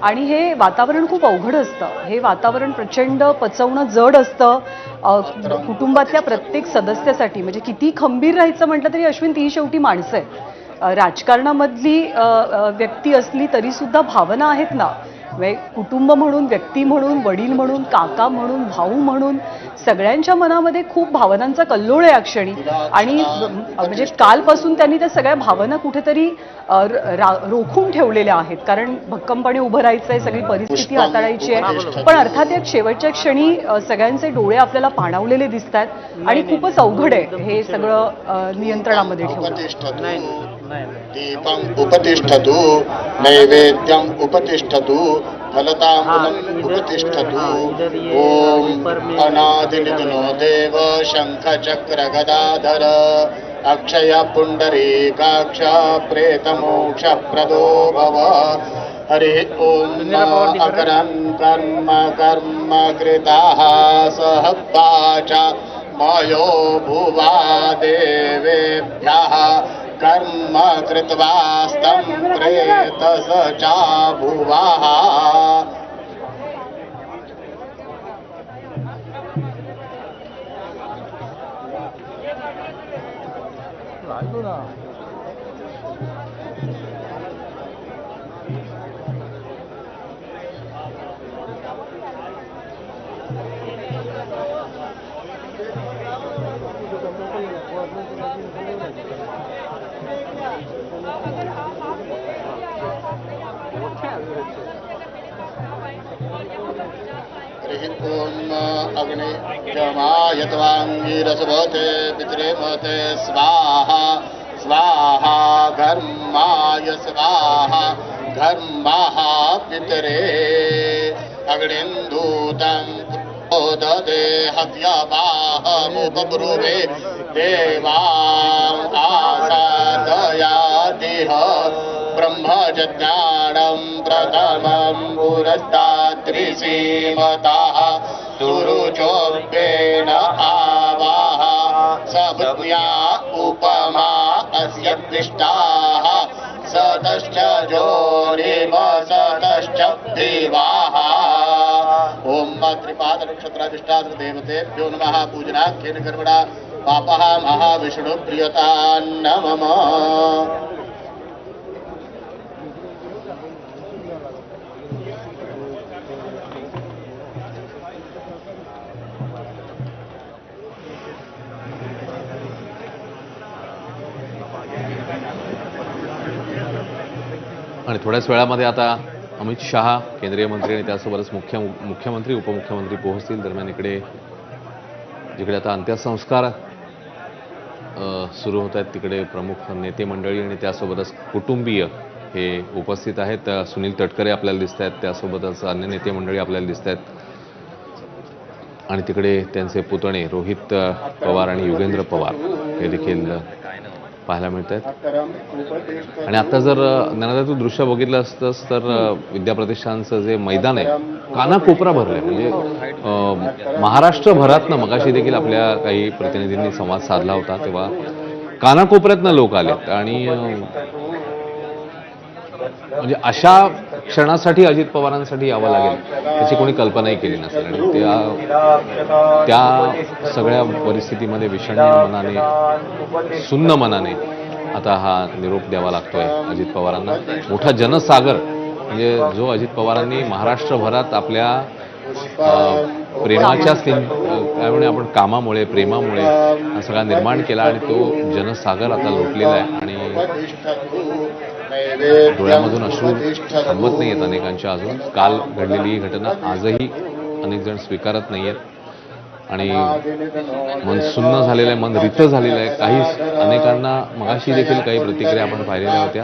आणि हे वातावरण खूप अवघड असतं. हे वातावरण प्रचंड पचवणं जड असतं. कुटुंबातल्या प्रत्येक सदस्यासाठी म्हणजे किती खंबीर राहायचं म्हटलं तरी अश्विन ती शेवटी माणसं आहेत. राजकारणामधली व्यक्ती असली तरी सुद्धा भावना आहेत ना. म्हणजे कुटुंब म्हणून, व्यक्ती म्हणून, वडील म्हणून, काका म्हणून, भाऊ म्हणून सगळ्यांच्या मनामध्ये खूप भावनांचा कल्लोळ आहे अक्षणी. आणि म्हणजे कालपासून त्यांनी त्या सगळ्या भावना कुठेतरी रोखून ठेवलेल्या आहेत. कारण भक्कमपणे उभं राहायचं आहे, सगळी परिस्थिती हाताळायची आहे. पण अर्थात एक शेवटच्या क्षणी सगळ्यांचे डोळे आपल्याला पाणावलेले दिसत आहेत आणि खूपच अवघड आहे हे सगळं नियंत्रणामध्ये ठेवणं. दीपं उपतिष्ठतु नैवेद्यं उपतिष्ठतु फलताम्बूलम् उपतिष्ठतु ॐ अनादिनिधनो देव शङ्खचक्रगदाधर अक्षय पुण्डरीकाक्ष प्रेतमोक्षप्रदो भव हरिः ॐ अकरन् कर्म कर्म कृताः सह वाचा मयो भुवा देवेभ्यः कर्म कृत्वास्तं प्रेतस चा भुवः अग्नि जमायत्वांगीरसभते पितरे मते स्वाहा स्वाहा घर्माय स्वाहा घर्माः पितरे अग्निन्दूतं ओददे हव्यवाहमुपब्रुवे देवां आसादयादिह ब्रह्मज्ञानं प्रथमं पुरस्तात्रिसीमतः सुरुचोपेन आवाह सभ्या उपमा अस्य दृष्टाः सतश्च जोरिम सतश्च विवाह ओम त्रिपाद नक्षत्राधिष्ठात्र देवतेभ्यो नमः पूजनाख्येन कर्मणा पापः महाविष्णु प्रियता नमः. आणि थोड्याच वेळामध्ये आता अमित शहा केंद्रीय मंत्री आणि त्यासोबतच मुख्यमंत्री उपमुख्यमंत्री पोहोचतील. दरम्यान इकडे जिकडे आता अंत्यसंस्कार सुरू होत आहेत तिकडे प्रमुख नेते मंडळी आणि त्यासोबतच कुटुंबीय हे उपस्थित आहेत. सुनील तटकरे आपल्याला दिसत आहेत, त्यासोबतच अन्य नेते मंडळी आपल्याला दिसत आहेत आणि तिकडे त्यांचे पुतणे रोहित पवार आणि युगेंद्र पवार हे देखील पाहायला मिळत आहेत. आणि आता जर ज्ञानदा तू दृश्य बघितलं असतंस तर विद्याप्रतिष्ठानचं जे मैदान आहे कानाकोपरा भरलंय. म्हणजे महाराष्ट्रभरातनं मगाशी देखील आपल्या काही प्रतिनिधींनी संवाद साधला होता तेव्हा कानाकोपऱ्यातनं लोक आलेत आणि म्हणजे अशा क्षणासाठी अजित पवारांसाठी यावं लागेल त्याची कोणी कल्पनाही केली नसेल. आणि त्या सगळ्या परिस्थितीमध्ये विषण्ण मनाने सुन्न मनाने आता हा निरोप द्यावा लागतोय अजित पवारांना. मोठा जनसागर म्हणजे जो अजित पवारांनी महाराष्ट्रभरात आपल्या प्रेमाच्या काय म्हणे आपण कामामुळे प्रेमामुळे हा सगळा निर्माण केला आणि तो जनसागर आता लोटलेला आहे आणि डोळ्यामधून अश्रू थांबत नाही आहेत अनेकांच्या. अजून काल घडलेली ही घटना आजही अनेक जण स्वीकारत नाही आहेत आणि मन सुन्न झालेलं आहे, मन रित झालेलं आहे. काही अनेकांना मगाशी देखील काही प्रतिक्रिया आपण पाहिलेल्या होत्या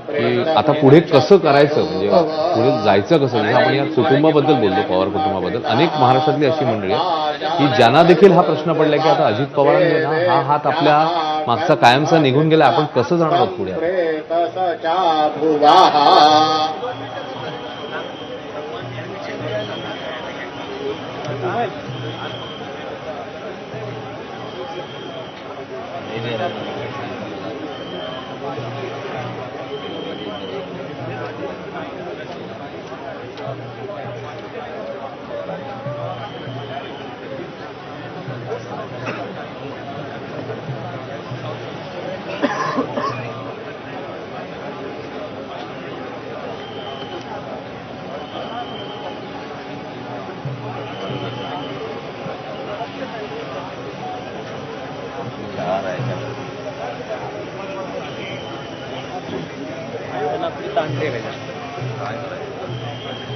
की आता पुढे कसं करायचं, म्हणजे पुढे जायचं कसं. म्हणजे आपण या कुटुंबाबद्दल बोलतो, पवार कुटुंबाबद्दल. अनेक महाराष्ट्रातली अशी मंडळी आहे की ज्यांना देखील हा प्रश्न पडला की आता अजित पवारांनी हा हात आपल्या मागचा कायमचा निघून गेला, आपण कसं जाणार आहोत पुढे.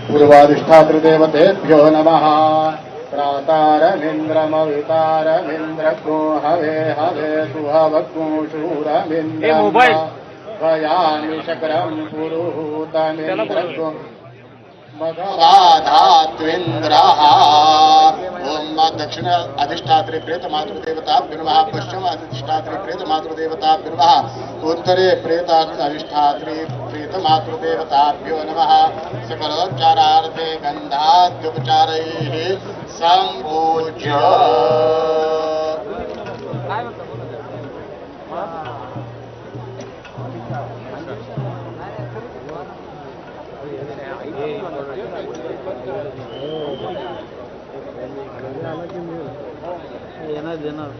पूर्वाधिष्ठातृदेवतेभ्यो नमः त्रातारमिन्द्रमवितारमिन्द्रको हवे हवे सुहवग्मुशूरमिन्द्रम् भयामि शकरं पुरुहूतमिन्द्रको मघवाधात्विन्द्रः ओम दक्षिण अधिष्ठात्री प्रेत मातृदेवताभ्यो नमः पश्चिम अधिष्ठात्री प्रेत मातृदेवताभ्यो नमः उत्तरे प्रेत अधिष्ठात्री प्रेत मातृदेवताभ्यो नमः सकलोपचारार्थे गन्धाद्युपचारैः सम्पूज्य येणार